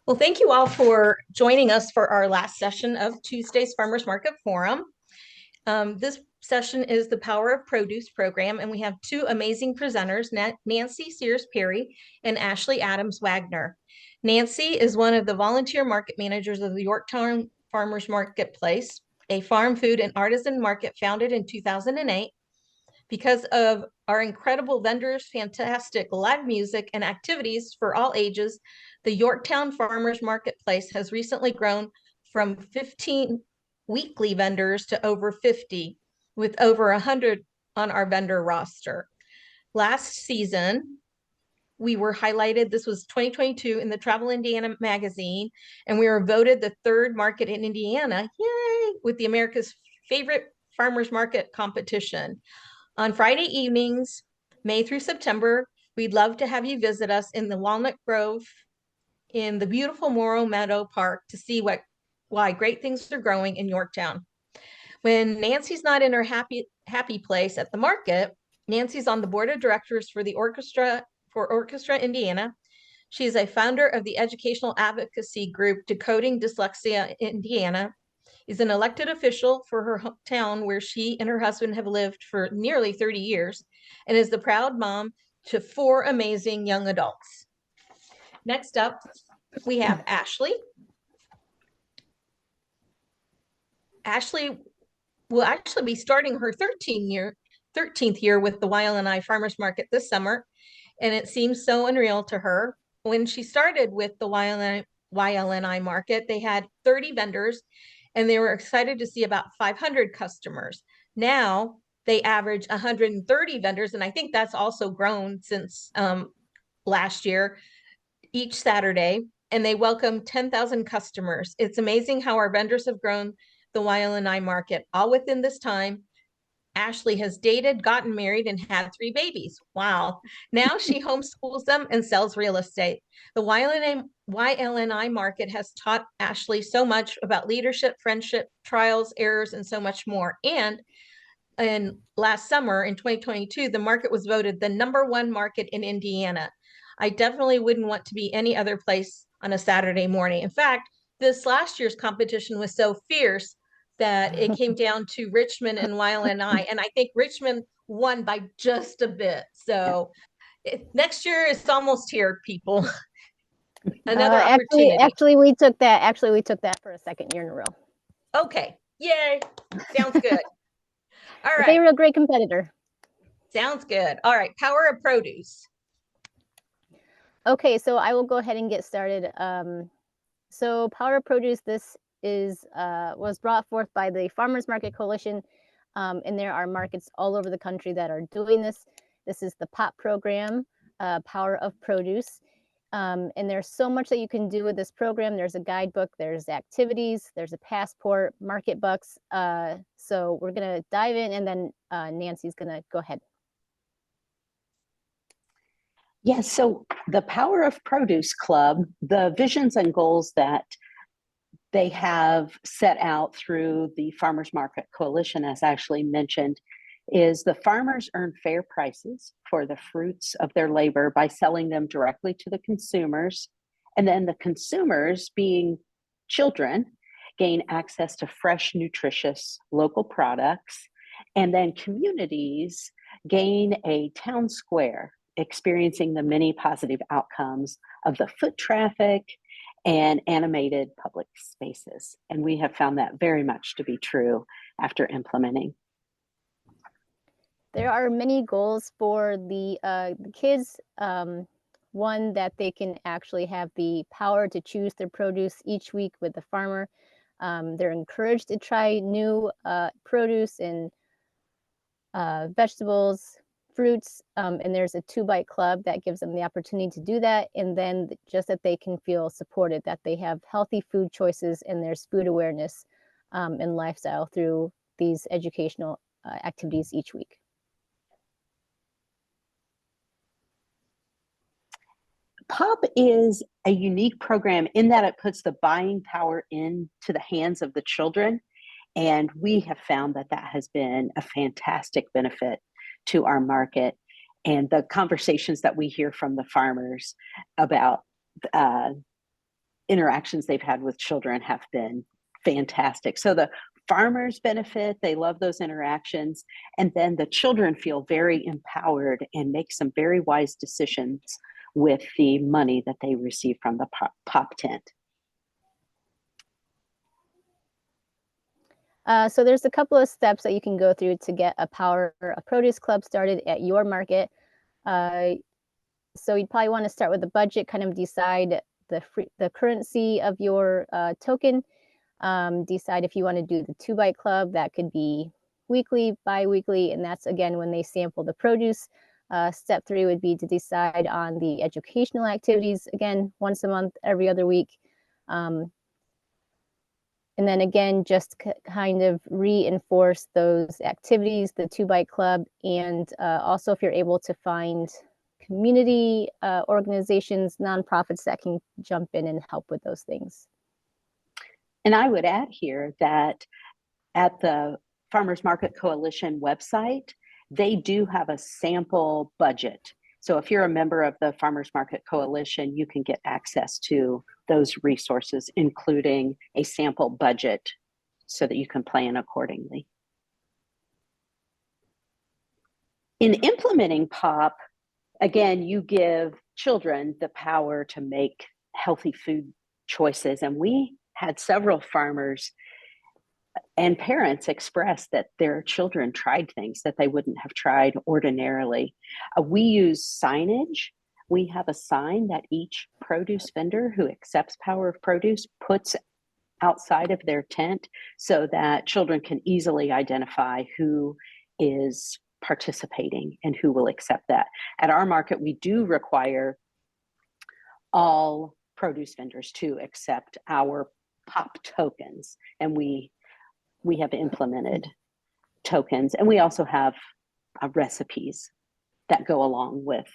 Well, thank you all for joining us for our last session of Tuesday's Farmers Market Forum. This session is the Power of Produce program, and we have two amazing presenters, Nanci Sears Perry and Ashley Adams Wagner. Nanci is one of the volunteer market managers of the Yorktown Farmers Marketplace, a farm, food, and artisan market founded in 2008. Because of our incredible vendors, fantastic live music, and activities for all ages, the Yorktown Farmers Marketplace has recently grown from 15 weekly vendors to over 50, with over 100 on our vendor roster. Last season, we were highlighted, this was 2022, in the Travel Indiana magazine, and we were voted the third market in Indiana, yay, with the America's favorite farmers market competition. On Friday evenings, May through September, we'd love to have you visit us in the Walnut Grove in the beautiful Morrow Meadow Park to see why great things are growing in Yorktown. When Nanci's not in her happy place at the market, Nanci's on the board of directors for the Orchestra Indiana. She's a founder of the educational advocacy group Decoding Dyslexia Indiana, is an elected official for her hometown where she and her husband have lived for nearly 30 years, and is the proud mom to 4 amazing young adults. Next up, we have Ashley. Ashley will actually be starting her 13th year with the YLNI Farmers Market this summer, and it seems so unreal to her. When she started with the YLNI market, they had 30 vendors, and they were excited to see about 500 customers. Now they average 130 vendors, and I think that's also grown since last year, each Saturday, and they welcome 10,000 customers. It's amazing how our vendors have grown the YLNI market all within this time. Ashley has dated, gotten married, and had 3 babies. Wow. Now she homeschools them and sells real estate. The YLNI market has taught Ashley so much about leadership, friendship, trials, errors, and so much more. And last summer in 2022, the market was voted the #1 market in Indiana. I definitely wouldn't want to be any other place on a Saturday morning. In fact, this last year's competition was so fierce that it came down to Richmond and YLNI, and I think Richmond won by just a bit. So next year is almost here, people. Another opportunity. Actually, we took that for a second year in a row. Okay, yay! Sounds good. All right. They were a great competitor. Sounds good. All right, Power of Produce. Okay, so I will go ahead and get started. So Power of Produce, this was brought forth by the Farmers Market Coalition, and there are markets all over the country that are doing this. This is the POP program, Power of Produce, and there's so much that you can do with this program. There's a guidebook, there's activities, there's a passport, market bucks. So we're gonna dive in, and then Nanci's gonna go ahead. Yes, so the Power of Produce Club, the visions and goals that they have set out through the Farmers Market Coalition, as Ashley mentioned, is the farmers earn fair prices for the fruits of their labor by selling them directly to the consumers. And then the consumers, being children, gain access to fresh, nutritious local products. And then communities gain a town square, experiencing the many positive outcomes of the foot traffic and animated public spaces. And we have found that very much to be true after implementing. There are many goals for the kids. One, that they can actually have the power to choose their produce each week with the farmer. They're encouraged to try new produce and vegetables, fruits, and there's a 2-bite club that gives them the opportunity to do that. And then just that they can feel supported, that they have healthy food choices, and there's food awareness and lifestyle through these educational activities each week. POP is a unique program in that it puts the buying power into the hands of the children. And we have found that that has been a fantastic benefit to our market. And the conversations that we hear from the farmers about interactions they've had with children have been fantastic. So the farmers benefit, they love those interactions, and then the children feel very empowered and make some very wise decisions with the money that they receive from the pop tent. So there's a couple of steps that you can go through to get a Power of Produce Club started at your market. So you'd probably want to start with the budget, kind of decide the currency of your token, decide if you want to do the 2-bite club. That could be weekly, bi-weekly, and that's again when they sample the produce. Step 3 would be to decide on the educational activities, again, once a month, every other week. And then again, just kind of reinforce those activities, the 2-bite club, and also if you're able to find community organizations, nonprofits that can jump in and help with those things. And I would add here that at the Farmers Market Coalition website, they do have a sample budget. So if you're a member of the Farmers Market Coalition, you can get access to those resources, including a sample budget so that you can plan accordingly. In implementing POP, again, you give children the power to make healthy food choices. And we had several farmers and parents express that their children tried things that they wouldn't have tried ordinarily. We use signage. We have a sign that each produce vendor who accepts Power of Produce puts outside of their tent so that children can easily identify who is participating and who will accept that. At our market, we do require all produce vendors to accept our POP tokens, and we have implemented tokens, and we also have recipes that go along with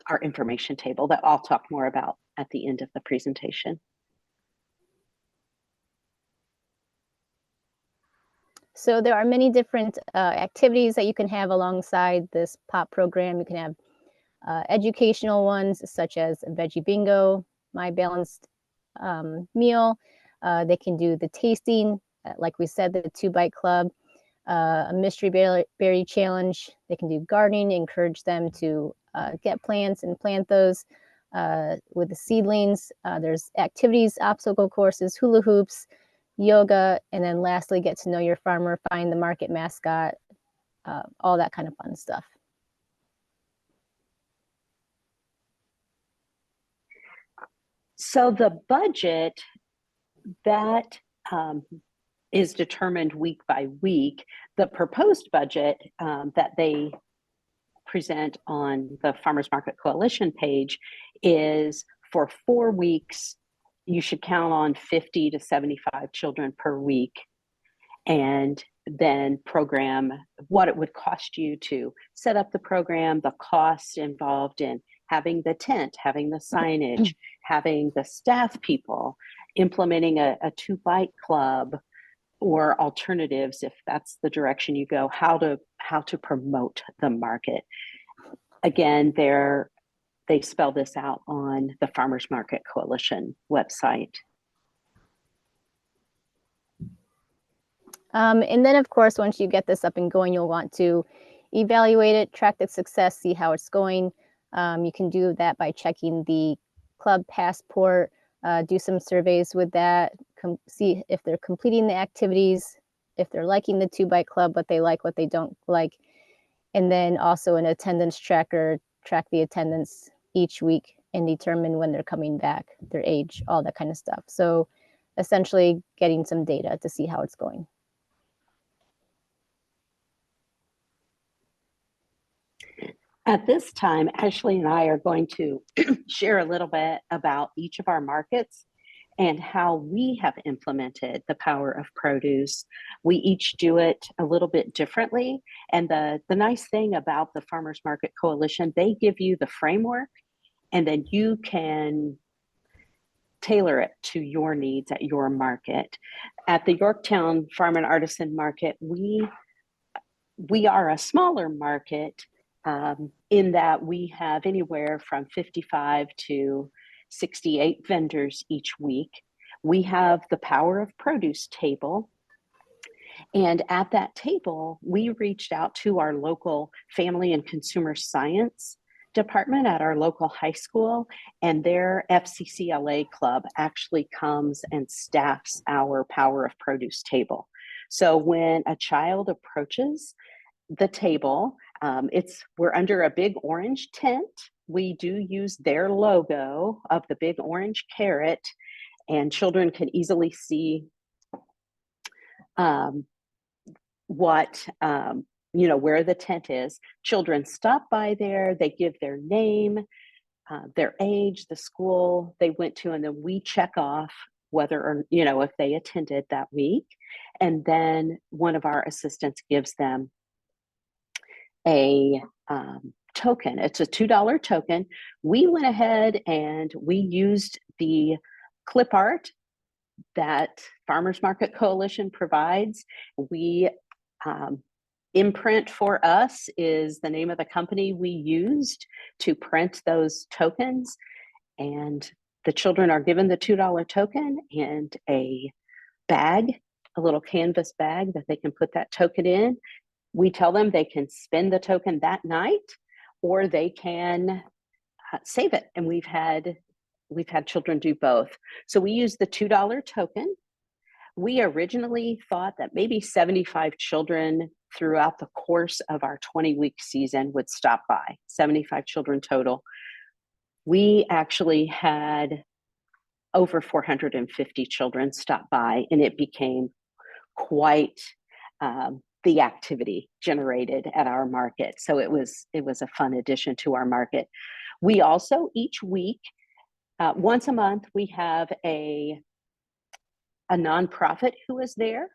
our information table that I'll talk more about at the end of the presentation. So there are many different activities that you can have alongside this POP program. You can have educational ones such as Veggie Bingo, My Balanced Meal. They can do the tasting, like we said, the 2-bite club, a mystery berry challenge. They can do gardening, encourage them to get plants and plant those with the seedlings. There's activities, obstacle courses, hula hoops, yoga, and then lastly, get to know your farmer, find the market mascot, all that kind of fun stuff. So the budget that is determined week by week. The proposed budget that they present on the Farmers Market Coalition page is for 4 weeks. You should count on 50 to 75 children per week, and then program what it would cost you to set up the program, the cost involved in having the tent, having the signage, having the staff people, implementing a 2-bite club, or alternatives if that's the direction you go, how to promote the market. Again, they spell this out on the Farmers Market Coalition website. And then, of course, once you get this up and going, you'll want to evaluate it, track the success, see how it's going. You can do that by checking the club passport, do some surveys with that, see if they're completing the activities, if they're liking the 2-bite club, what they like, what they don't like. And then also an attendance tracker, track the attendance each week and determine when they're coming back, their age, all that kind of stuff. So essentially getting some data to see how it's going. At this time, Ashley and I are going to share a little bit about each of our markets and how we have implemented the Power of Produce. We each do it a little bit differently. And the nice thing about the Farmers Market Coalition, they give you the framework, and then you can tailor it to your needs at your market. At the Yorktown Farm and Artisan Market, we are a smaller market, in that we have anywhere from 55 to 68 vendors each week. We have the Power of Produce table. And at that table, we reached out to our local family and consumer science department at our local high school, and their FCCLA club actually comes and staffs our Power of Produce table. So when a child approaches the table, we're under a big orange tent. We do use their logo of the big orange carrot, and children can easily see what where the tent is. Children stop by there, they give their name, their age, the school they went to, and then we check off whether or if they attended that week. And then one of our assistants gives them a token. It's a $2 token. We went ahead and we used the clip art that Farmers Market Coalition provides. We Imprint for Us is the name of the company we used to print those tokens. And the children are given the $2 token and a bag, a little canvas bag that they can put that token in. We tell them they can spend the token that night, or they can save it. And we've had children do both. So we use the $2 token. We originally thought that maybe 75 children throughout the course of our 20-week season would stop by, 75 children total. We actually had over 450 children stop by, and it became quite the activity generated at our market. So it was a fun addition to our market. We also, each week, once a month, we have a nonprofit who is there.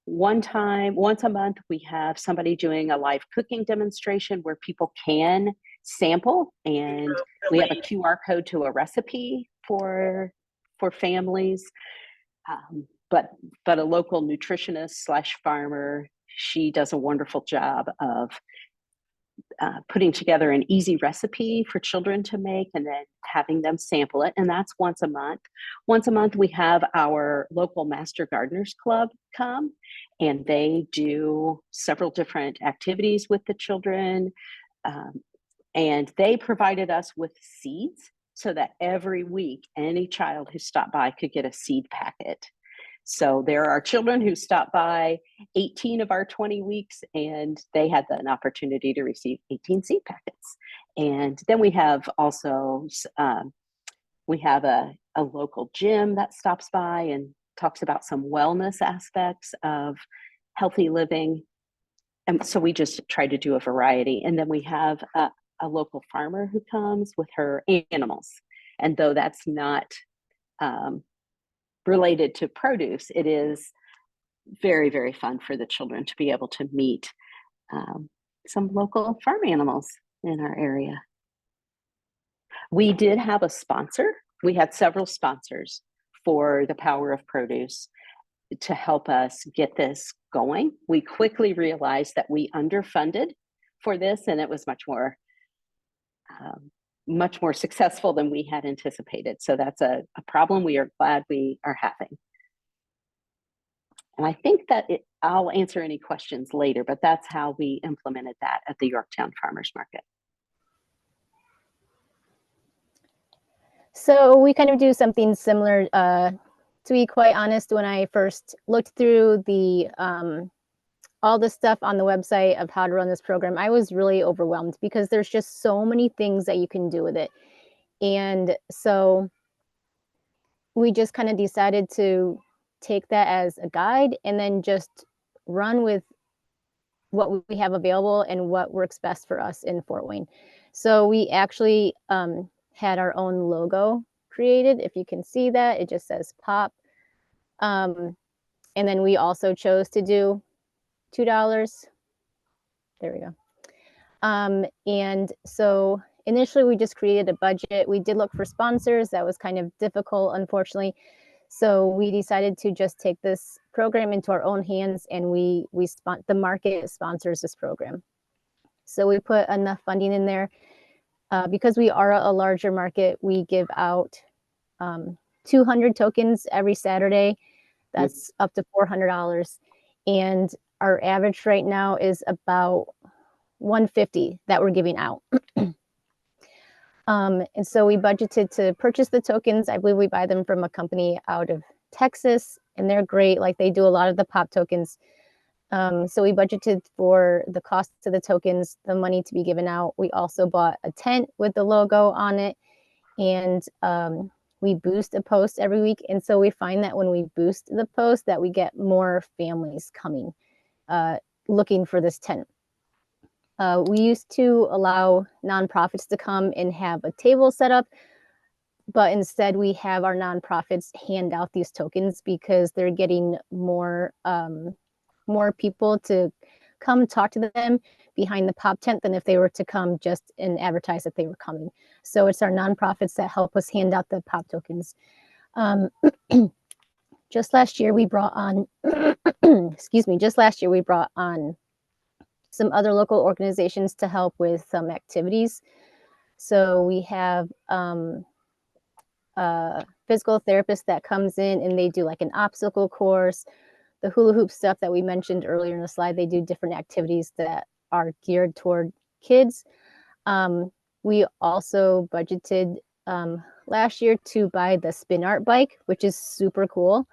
Once a month, we have somebody doing a live cooking demonstration where people can sample, and we have a QR code to a recipe for families. But a local nutritionist / farmer, she does a wonderful job of putting together an easy recipe for children to make and then having them sample it. And that's once a month. Once a month, we have our local Master Gardeners Club come, and they do several different activities with the children. And they provided us with seeds so that every week, any child who stopped by could get a seed packet. So there are children who stopped by 18 of our 20 weeks, and they had an opportunity to receive 18 seed packets. And then we have also, we have a local gym that stops by and talks about some wellness aspects of healthy living. And so we just try to do a variety. And then we have a local farmer who comes with her animals. And though that's not related to produce, it is very, very fun for the children to be able to meet some local farm animals in our area. We did have a sponsor. We had several sponsors for the Power of Produce to help us get this going. We quickly realized that we underfunded for this, and it was much more successful than we had anticipated. So that's a problem we are glad we are having. And I think that I'll answer any questions later, but that's how we implemented that at the Yorktown Farmers Market. So we kind of do something similar. To be quite honest, when I first looked through the all the stuff on the website of how to run this program, I was really overwhelmed because there's just so many things that you can do with it. And so we just kind of decided to take that as a guide and then just run with what we have available and what works best for us in Fort Wayne. So we actually had our own logo created. If you can see that, it just says POP. And then we also chose to do $2. There we go. And so initially we just created a budget. We did look for sponsors. That was kind of difficult, unfortunately. So we decided to just take this program into our own hands, and the market sponsors this program. So we put enough funding in there. Because we are a larger market, we give out 200 tokens every Saturday. That's up to $400. And our average right now is about 150 that we're giving out. And so we budgeted to purchase the tokens. I believe we buy them from a company out of Texas, and they're great. Like, they do a lot of the pop tokens. So we budgeted for the cost of the tokens, the money to be given out. We also bought a tent with the logo on it, and we boost a post every week. And so we find that when we boost the post, that we get more families coming, looking for this tent. We used to allow nonprofits to come and have a table set up, but instead we have our nonprofits hand out these tokens because they're getting more people to come talk to them behind the pop tent than if they were to come just and advertise that they were coming. So it's our nonprofits that help us hand out the pop tokens. Just last year we brought on, some other local organizations to help with some activities. So we have a physical therapist that comes in and they do like an obstacle course, the hula hoop stuff that we mentioned earlier in the slide. They do different activities that are geared toward kids. We also budgeted last year to buy the spin art bike, which is super cool.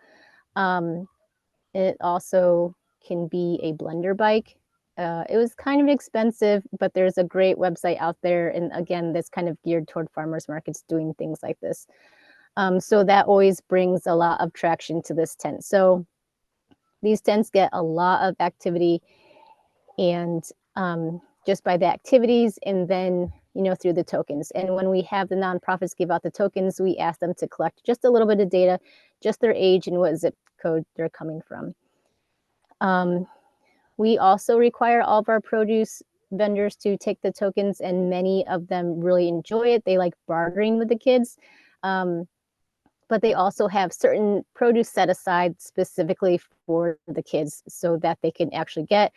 It also can be a blender bike. It was kind of expensive, but there's a great website out there. And again, that's kind of geared toward farmers markets doing things like this. So that always brings a lot of traction to this tent. So these tents get a lot of activity, and just by the activities, and then, you know, through the tokens. And when we have the nonprofits give out the tokens, we ask them to collect just a little bit of data, just their age and what zip code they're coming from. We also require all of our produce vendors to take the tokens, and many of them really enjoy it. They like bartering with the kids. But they also have certain produce set aside specifically for the kids so that they can actually get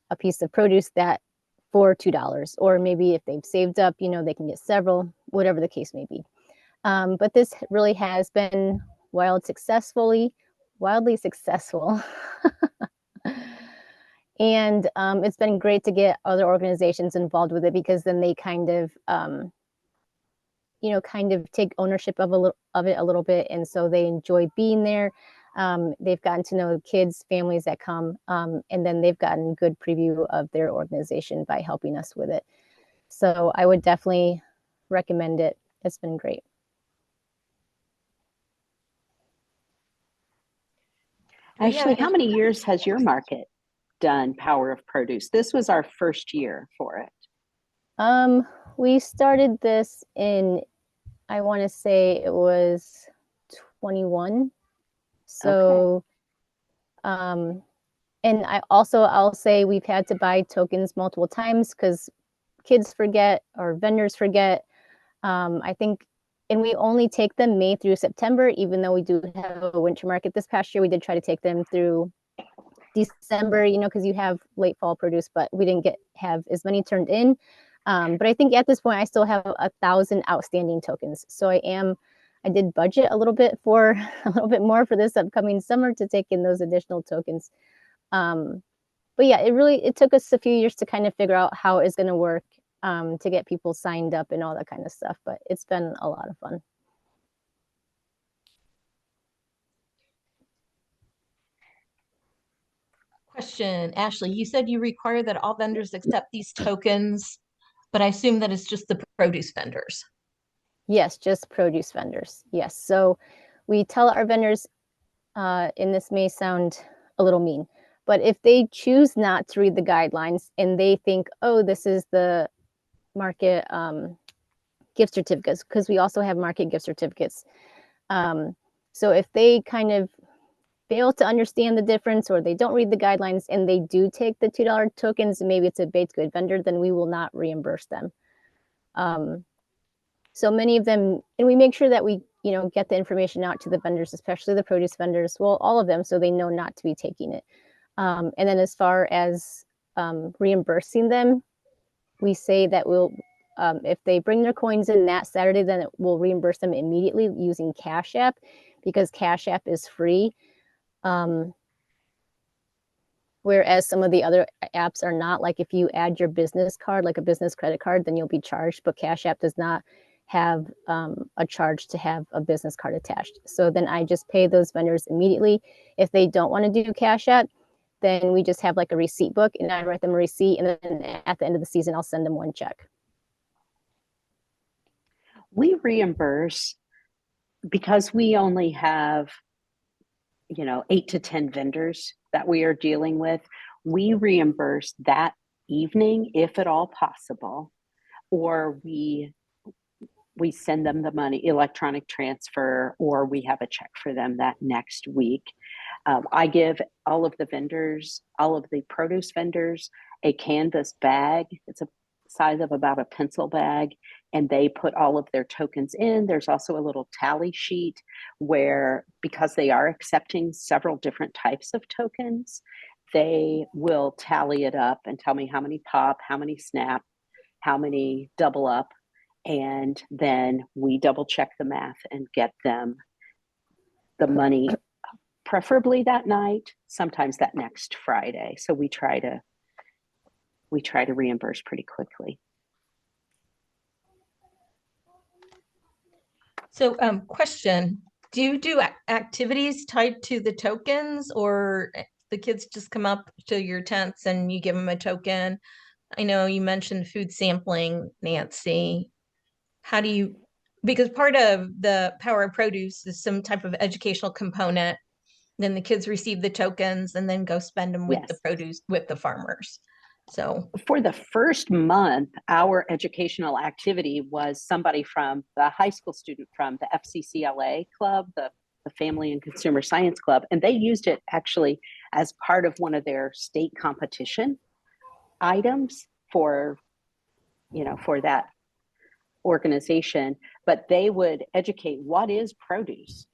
a piece of produce that for $2, or maybe if they've saved up, you know, they can get several, whatever the case may be. But this really has been wildly successful. And it's been great to get other organizations involved with it, because then they kind of, kind of take ownership of it a little bit. And so they enjoy being there. They've gotten to know kids, families that come, and then they've gotten good preview of their organization by helping us with it. So I would definitely recommend it. It's been great. Ashley, how many years has your market done Power of Produce? This was our first year for it. We started this in, I want to say it was 21. So, okay. And I'll say we've had to buy tokens multiple times because kids forget or vendors forget. I think, and we only take them May through September, even though we do have a winter market. This past year, we did try to take them through December, because you have late fall produce, but we didn't have as many turned in. But I think at this point, I still have 1,000 outstanding tokens. So I did budget a little bit more for this upcoming summer to take in those additional tokens. But yeah, it took us a few years to kind of figure out how it's going to work, to get people signed up and all that kind of stuff. But it's been a lot of fun. Question, Ashley, you said you require that all vendors accept these tokens, but I assume that it's just the produce vendors. Yes, just produce vendors. Yes. So we tell our vendors, and this may sound a little mean, but if they choose not to read the guidelines and they think, oh, this is the market gift certificates, because we also have market gift certificates. So if they kind of fail to understand the difference, or they don't read the guidelines and they do take the $2 tokens, and maybe it's a baked good vendor, then we will not reimburse them. So many of them, and we make sure that we, get the information out to the vendors, especially the produce vendors, well, all of them, so they know not to be taking it. And then as far as reimbursing them, we say that if they bring their coins in that Saturday, then it will reimburse them immediately using Cash App, because Cash App is free. Whereas some of the other apps are not. Like if you add your business card, like a business credit card, then you'll be charged, but Cash App does not have a charge to have a business card attached. So then I just pay those vendors immediately. If they don't want to do Cash App, then we just have like a receipt book, and I write them a receipt, and then at the end of the season, I'll send them one check. We reimburse because we only have, 8 to 10 vendors that we are dealing with. We reimburse that evening, if at all possible, or we send them the money, electronic transfer, or we have a check for them that next week. I give all of the vendors, all of the produce vendors, a canvas bag. It's a size of about a pencil bag, and they put all of their tokens in. There's also a little tally sheet where, because they are accepting several different types of tokens, they will tally it up and tell me how many pop, how many snap, how many double up, and then we double check the math and get them the money, preferably that night, sometimes that next Friday. So we try to reimburse pretty quickly. So question, do you do activities tied to the tokens, or the kids just come up to your tents and you give them a token? I know you mentioned food sampling, Nanci. How do you, because part of the Power of Produce is some type of educational component, then the kids receive the tokens and then go spend them with the produce with the farmers. So for the first month, our educational activity was somebody from the high school student from the FCCLA club, the Family and Consumer Science Club, and they used it actually as part of one of their state competition items for that organization. But they would educate what is produce,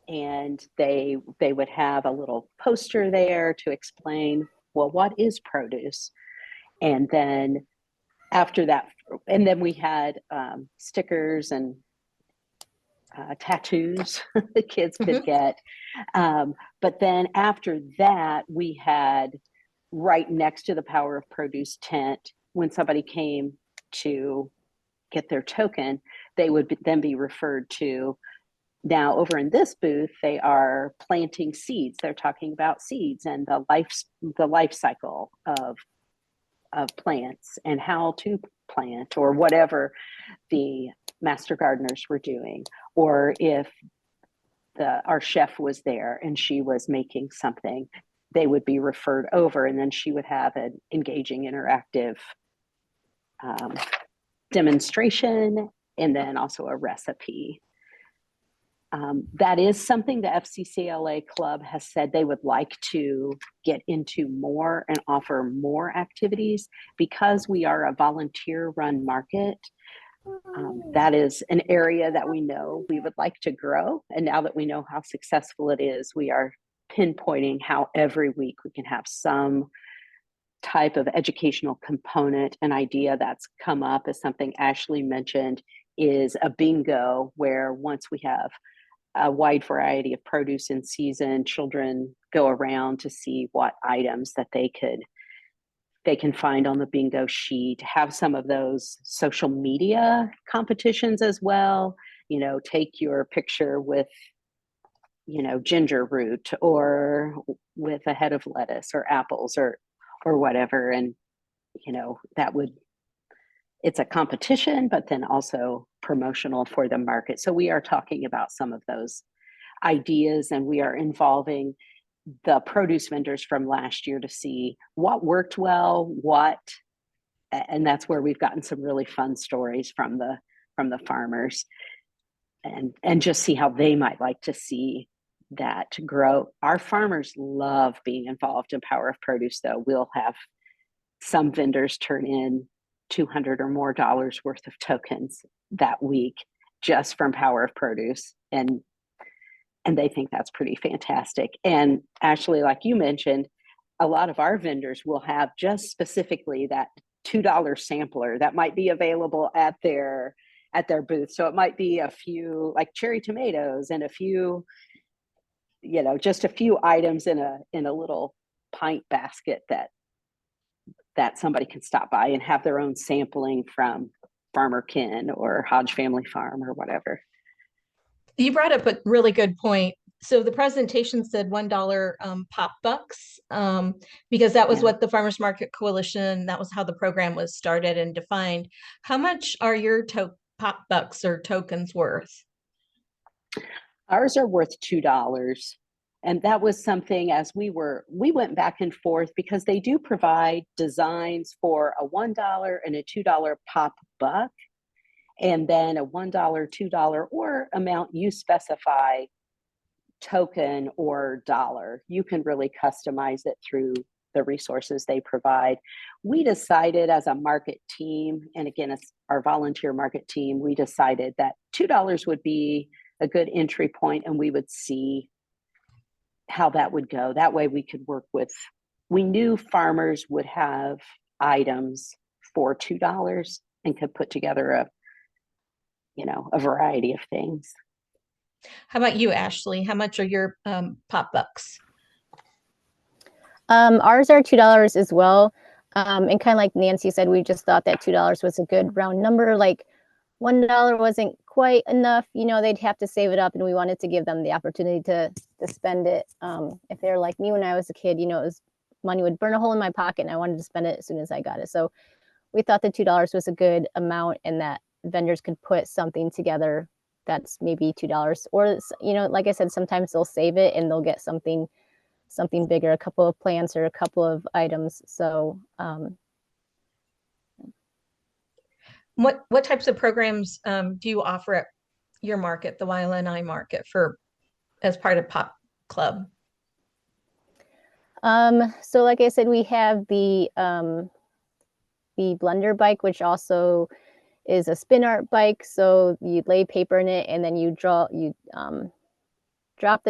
and they would have a little poster there to explain, well, what is produce? And then after that, and then we had stickers and tattoos the kids could get. But then after that, we had right next to the Power of Produce tent, when somebody came to get their token, they would then be referred to. Now, over in this booth, they are planting seeds. They're talking about seeds and the life cycle of plants and how to plant, or whatever the master gardeners were doing. Or if our chef was there and she was making something, they would be referred over, and then she would have an engaging, interactive demonstration, and then also a recipe. That is something the FCCLA Club has said they would like to get into more and offer more activities, because we are a volunteer-run market. That is an area that we know we would like to grow. And now that we know how successful it is, we are pinpointing how every week we can have some type of educational component. An idea that's come up, as something Ashley mentioned, is a bingo, where once we have a wide variety of produce in season, children go around to see what items that they can find on the bingo sheet. Have some of those social media competitions as well. Take your picture with ginger root, or with a head of lettuce or apples, or whatever, and it's a competition, but then also promotional for the market. So we are talking about some of those ideas, and we are involving the produce vendors from last year to see what worked well, and that's where we've gotten some really fun stories from the farmers, and just see how they might like to see that grow. Our farmers love being involved in Power of Produce, though. We'll have some vendors turn in $200 or more worth of tokens that week just from Power of Produce, and they think that's pretty fantastic. And Ashley, like you mentioned, a lot of our vendors will have just specifically that $2 sampler that might be available at their booth. So it might be a few like cherry tomatoes and a few, just a few items in a little pint basket that somebody can stop by and have their own sampling from Farmer Ken or Hodge Family Farm or whatever. You brought up a really good point. So the presentation said $1 pop bucks, because that was Yeah. what the Farmers Market Coalition, that was how the program was started and defined. How much are your pop bucks or tokens worth? Ours are worth $2. And that was something as we went back and forth because they do provide designs for a $1 and a $2 pop buck, and then a $1, $2, or amount you specify, token or dollar. You can really customize it through the resources they provide. We decided as a market team, and again, it's our volunteer market team, we decided that $2 would be a good entry point, and we would see how that would go. That way we could work with, we knew farmers would have items for $2 and could put together a variety of things. How about you, Ashley? How much are your pop bucks? Ours are $2 as well. And kind of like Nanci said, we just thought that $2 was a good round number. Like $1 wasn't quite enough, they'd have to save it up, and we wanted to give them the opportunity to spend it. If they're like me when I was a kid, money would burn a hole in my pocket, and I wanted to spend it as soon as I got it. So we thought the $2 was a good amount, and that vendors could put something together that's maybe $2, or like I said, sometimes they'll save it and they'll get something bigger, a couple of plants or a couple of items. So what types of programs do you offer at your market, the YLNI market, as part of Pop Club? So like I said, we have the blender bike, which also is a spin art bike. So you lay paper in it, and then you drop the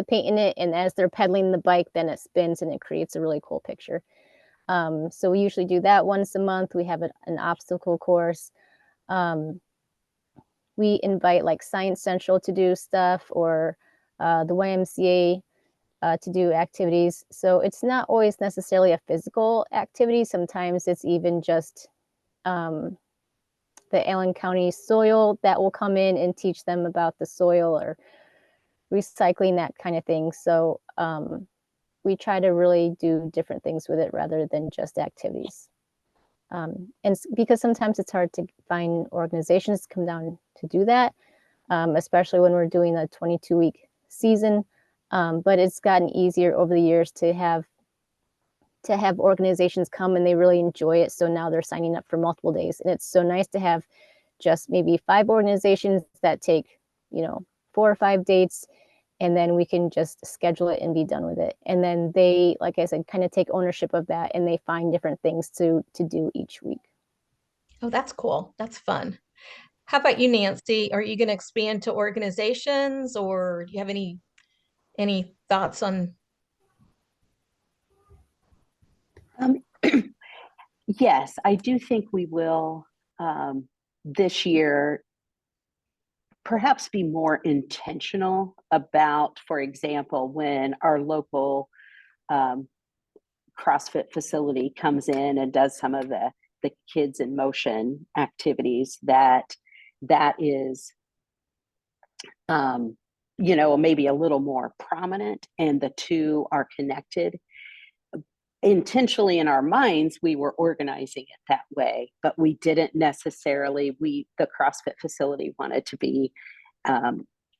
paint in it, and as they're pedaling the bike, then it spins and it creates a really cool picture. So we usually do that once a month. We have an obstacle course. We invite like Science Central to do stuff, or the YMCA to do activities. So it's not always necessarily a physical activity. Sometimes it's even just the Allen County soil that will come in and teach them about the soil or recycling, that kind of thing. So we try to really do different things with it rather than just activities. And because sometimes it's hard to find organizations to come down to do that, especially when we're doing a 22-week season. But it's gotten easier over the years to have organizations come, and they really enjoy it. So now they're signing up for multiple days, and it's so nice to have just maybe 5 organizations that take 4 or 5 dates, and then we can just schedule it and be done with it. And then they, like I said, kind of take ownership of that, and they find different things to do each week. Oh, that's cool. That's fun. How about you, Nanci? Are you going to expand to organizations, or do you have any thoughts on? Yes, I do think we will this year perhaps be more intentional about, for example, when our local CrossFit facility comes in and does some of the kids in motion activities, that is maybe a little more prominent, and the two are connected. Intentionally in our minds, we were organizing it that way, but we didn't necessarily, the CrossFit facility wanted to be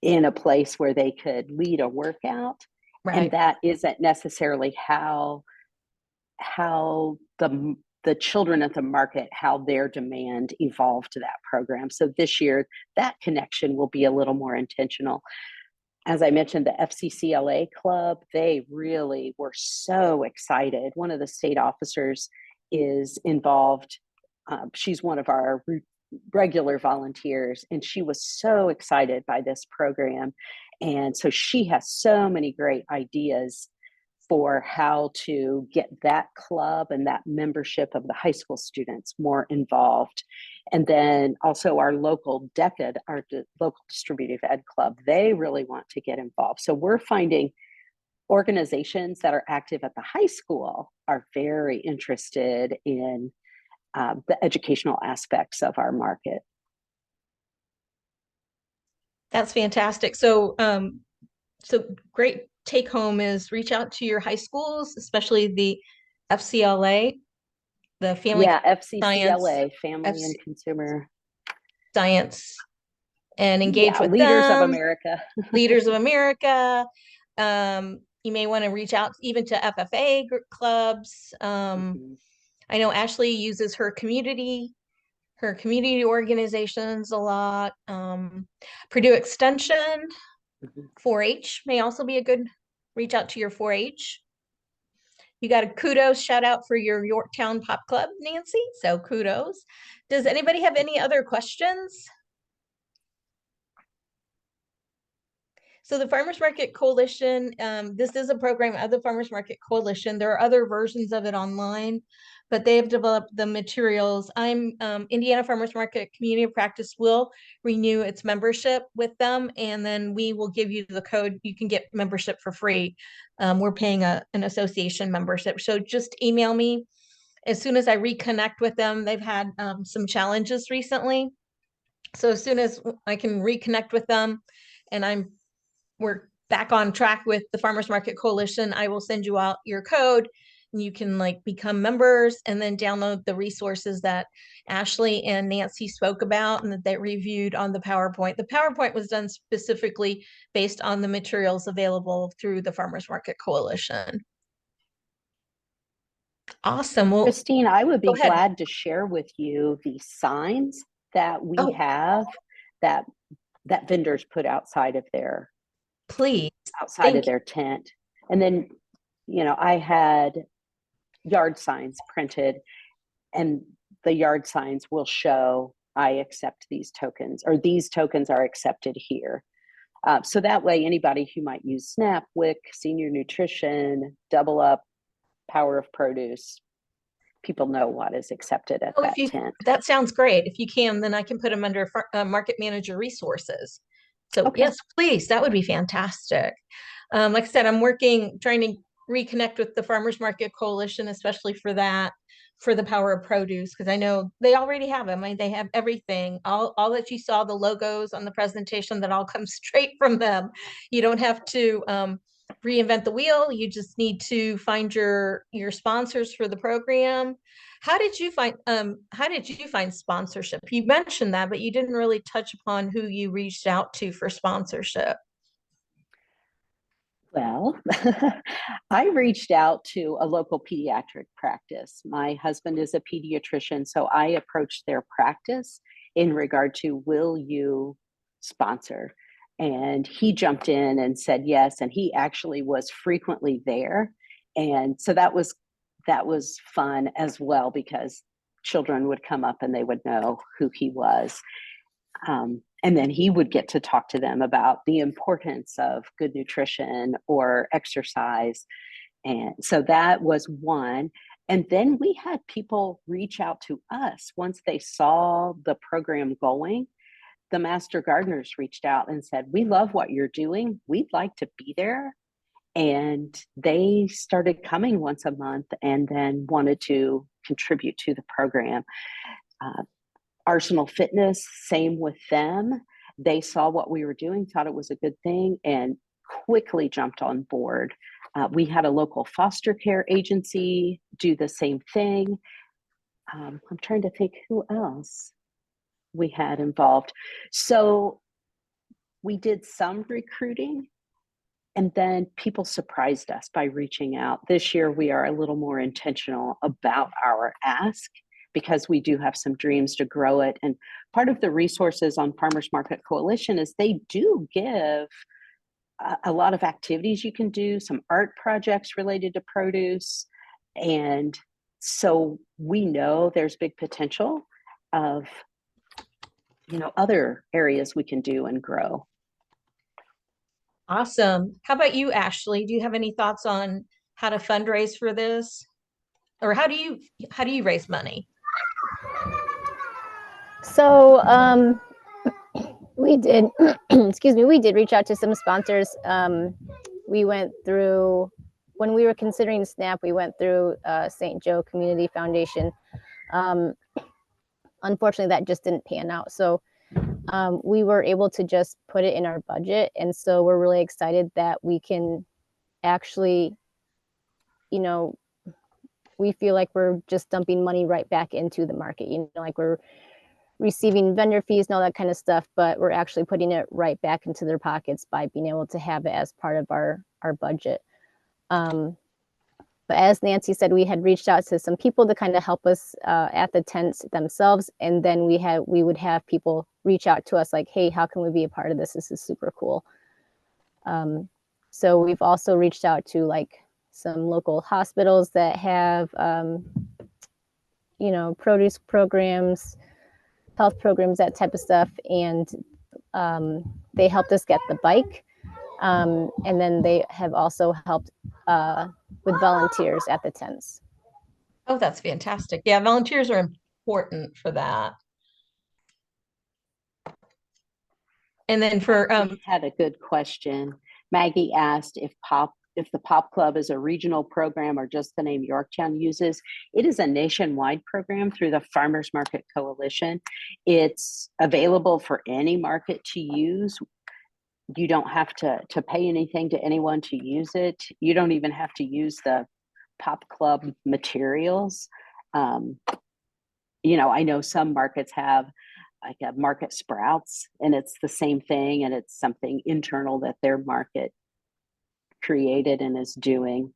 in a place where they could lead a workout. Right. And that isn't necessarily how the children at the market, how their demand evolved to that program. So this year, that connection will be a little more intentional. As I mentioned, the FCCLA club, they really were so excited. One of the state officers is involved. She's one of our regular volunteers, and she was so excited by this program. And so she has so many great ideas for how to get that club and that membership of the high school students more involved. And then also our local DECAD, local distributive ed club, they really want to get involved. So we're finding organizations that are active at the high school are very interested in the educational aspects of our market. That's fantastic. So, so great take home is reach out to your high schools, especially the FCLA, the Family FCCLA, Family and Consumer Science, and engage with Leaders them. of America. Leaders of America. You may want to reach out even to FFA clubs. I know Ashley uses her community organizations a lot. Purdue Extension, 4-H may also be a good reach out to your 4-H. You got a kudos shout out for your Yorktown Pop Club, Nanci. So kudos. Does anybody have any other questions? So the Farmers Market Coalition, this is a program of the Farmers Market Coalition. There are other versions of it online, but they have developed the materials. Indiana Farmers Market Community of Practice will renew its membership with them, and then we will give you the code. You can get membership for free. We're paying an association membership. So just email me as soon as I reconnect with them. They've had some challenges recently. So as soon as I can reconnect with them and we're back on track with the Farmers Market Coalition, I will send you out your code and you can become members and then download the resources that Ashley and Nanci spoke about and that they reviewed on the PowerPoint. The PowerPoint was done specifically based on the materials available through the Farmers Market Coalition. Awesome. Well, Christine, I would be glad to share with you the signs that we have that vendors put outside of their their tent. And then, I had yard signs printed, and the yard signs will show I accept these tokens, or these tokens are accepted here. So that way, anybody who might use SNAP, WIC, Senior Nutrition, Double Up, Power of Produce, people know what is accepted at that tent. That sounds great. If you can, then I can put them under Market Manager Resources. So yes, please, that would be fantastic. Like I said, I'm trying to reconnect with the Farmers Market Coalition, especially for the Power of Produce, because I know they already have them. They have everything, all that you saw, the logos on the presentation, that all comes straight from them. You don't have to reinvent the wheel. You just need to find your sponsors for the program. How did you find sponsorship? You mentioned that, but you didn't really touch upon who you reached out to for sponsorship. Well, I reached out to a local pediatric practice. My husband is a pediatrician, so I approached their practice in regard to, will you sponsor? And he jumped in and said yes, and he actually was frequently there. And so that was fun as well, because children would come up and they would know who he was. And then he would get to talk to them about the importance of good nutrition or exercise. And so that was one. And then we had people reach out to us once they saw the program going. The Master Gardeners reached out and said, we love what you're doing. We'd like to be there. And they started coming once a month and then wanted to contribute to the program. Arsenal Fitness, same with them. They saw what we were doing, thought it was a good thing, and quickly jumped on board. We had a local foster care agency do the same thing. I'm trying to think who else we had involved. So we did some recruiting, and then people surprised us by reaching out. This year, we are a little more intentional about our ask, because we do have some dreams to grow it. And part of the resources on Farmers Market Coalition is they do give a lot of activities you can do, some art projects related to produce. And so we know there's big potential of, other areas we can do and grow. Awesome. How about you, Ashley? Do you have any thoughts on how to fundraise for this? Or how do you raise money? So we did, excuse me, we did reach out to some sponsors. We went through, when we were considering SNAP, we went through St. Joe Community Foundation. Unfortunately, that just didn't pan out. So we were able to just put it in our budget. And so we're really excited that we can actually, you know, we feel like we're just dumping money right back into the market, you know, like we're receiving vendor fees and all that kind of stuff, but we're actually putting it right back into their pockets by being able to have it as part of our budget. But as Nanci said, we had reached out to some people to kind of help us at the tents themselves. And then we would have people reach out to us like, hey, how can we be a part of this? This is super cool. So we've also reached out to like some local hospitals that have, you know, produce programs, health programs, that type of stuff. And they helped us get the bike. And then they have also helped with volunteers at the tents. Oh, that's fantastic. Yeah, volunteers are important for that. And then for We had a good question. Maggie asked if the Pop Club is a regional program or just the name Yorktown uses. It is a nationwide program through the Farmers Market Coalition. It's available for any market to use. You don't have to pay anything to anyone to use it. You don't even have to use the Pop Club materials. You know, I know some markets have like a market sprouts, and it's the same thing, and it's something internal that their market created and is doing.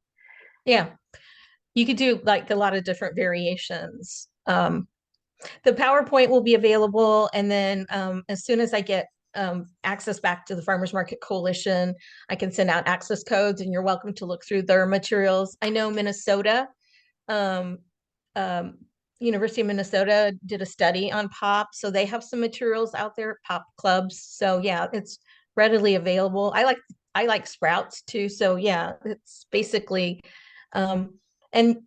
yeah, you could do like a lot of different variations. The PowerPoint will be available, and then as soon as I get access back to the Farmers Market Coalition, I can send out access codes, and you're welcome to look through their materials. I know Minnesota, um, University of Minnesota did a study on pop, so they have some materials out there, pop clubs. So yeah, it's readily available. I like sprouts too, so yeah, it's basically and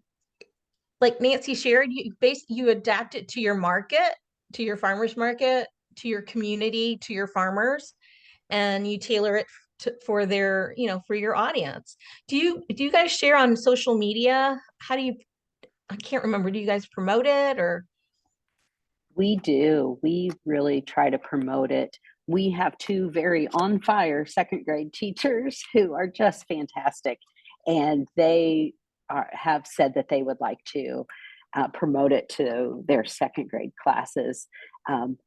like Nanci shared, you adapt it to your market, to your farmers market, to your community, to your farmers, and you tailor it for their, you know, for your audience. Do you guys share on social media? How do you, I can't remember, do you guys promote it or? We do. We really try to promote it. We have two very on fire second grade teachers who are just fantastic. And they have said that they would like to promote it to their second grade classes.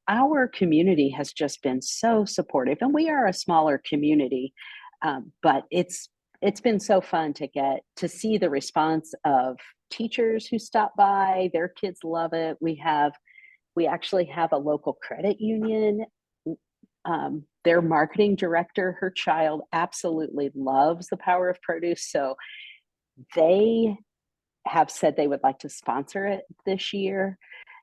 Our community has just been so supportive, and we are a smaller community, but it's been so fun to get to see the response of teachers who stop by. Their kids love it. We actually have a local credit union. Their marketing director, her child absolutely loves the power of produce. So they have said they would like to sponsor it this year.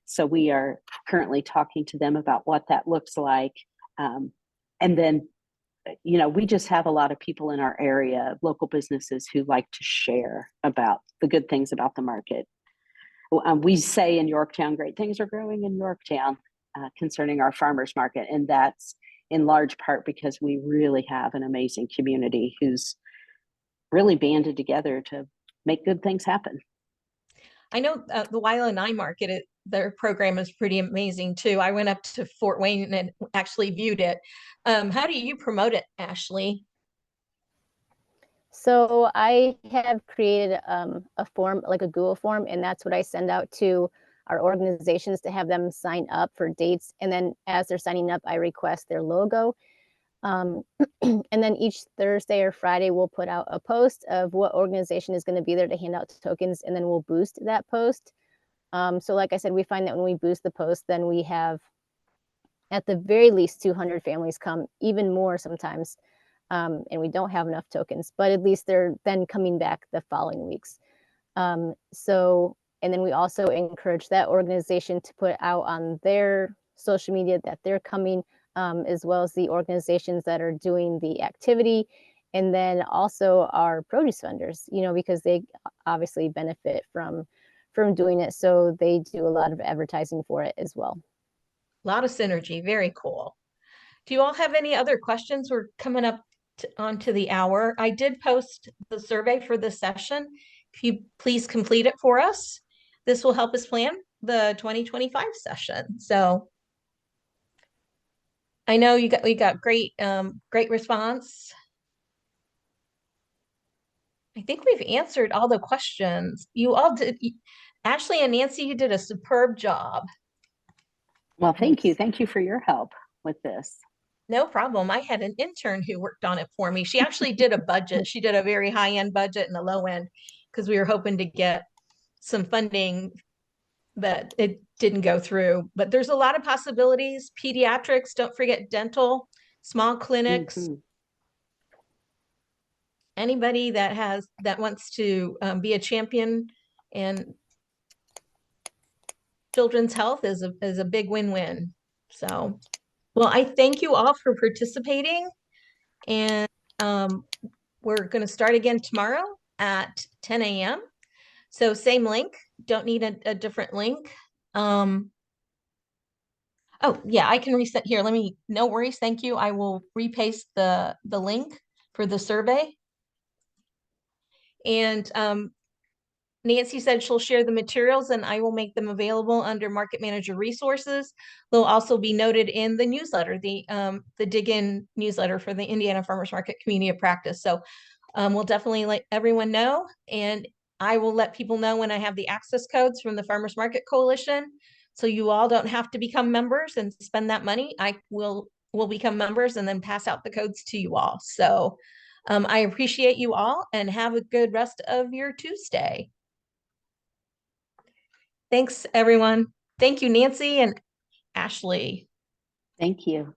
So we are currently talking to them about what that looks like. And then, you know, we just have a lot of people in our area, local businesses who like to share about the good things about the market. We say in Yorktown, great things are growing in Yorktown concerning our farmers market. And that's in large part because we really have an amazing community who's really banded together to make good things happen. I know the YLNI market, their program is pretty amazing too. I went up to Fort Wayne and actually viewed it. How do you promote it, Ashley? So I have created a form, like a Google form, and that's what I send out to our organizations to have them sign up for dates. And then as they're signing up, I request their logo. And then each Thursday or Friday, we'll put out a post of what organization is going to be there to hand out tokens, and then we'll boost that post. So like I said, we find that when we boost the post, then we have at the very least 200 families come, even more sometimes. And we don't have enough tokens, but at least they're then coming back the following weeks. And then we also encourage that organization to put out on their social media that they're coming, as well as the organizations that are doing the activity. And then also our produce vendors, you know, because they obviously benefit from doing it. So they do a lot of advertising for it as well. A lot of synergy. Very cool. Do you all have any other questions? We're coming up onto the hour. I did post the survey for this session. If you please complete it for us, this will help us plan the 2025 session. So I know we got great great response. I think we've answered all the questions. You all did. Ashley and Nanci, you did a superb job. Well, thank you. Thank you for your help with this. No problem. I had an intern who worked on it for me. She actually did a budget. She did a very high-end budget and a low end because we were hoping to get some funding, but it didn't go through. But there's a lot of possibilities. Pediatrics, don't forget dental, small clinics. Mm-hmm. Anybody that wants to be a champion in children's health is a big win-win. So, well, I thank you all for participating, and we're going to start again tomorrow at 10 a.m. So same link, don't need a different link. Oh yeah, I can reset here. No worries, thank you. I will repaste the link for the survey. And Nanci said she'll share the materials and I will make them available under Market Manager Resources. They'll also be noted in the newsletter, the Dig In newsletter for the Indiana Farmers Market Community of Practice. So we'll definitely let everyone know, and I will let people know when I have the access codes from the Farmers Market Coalition. So you all don't have to become members and spend that money. We'll become members and then pass out the codes to you all. So I appreciate you all and have a good rest of your Tuesday. Thanks, everyone. Thank you, Nanci and Ashley. Thank you.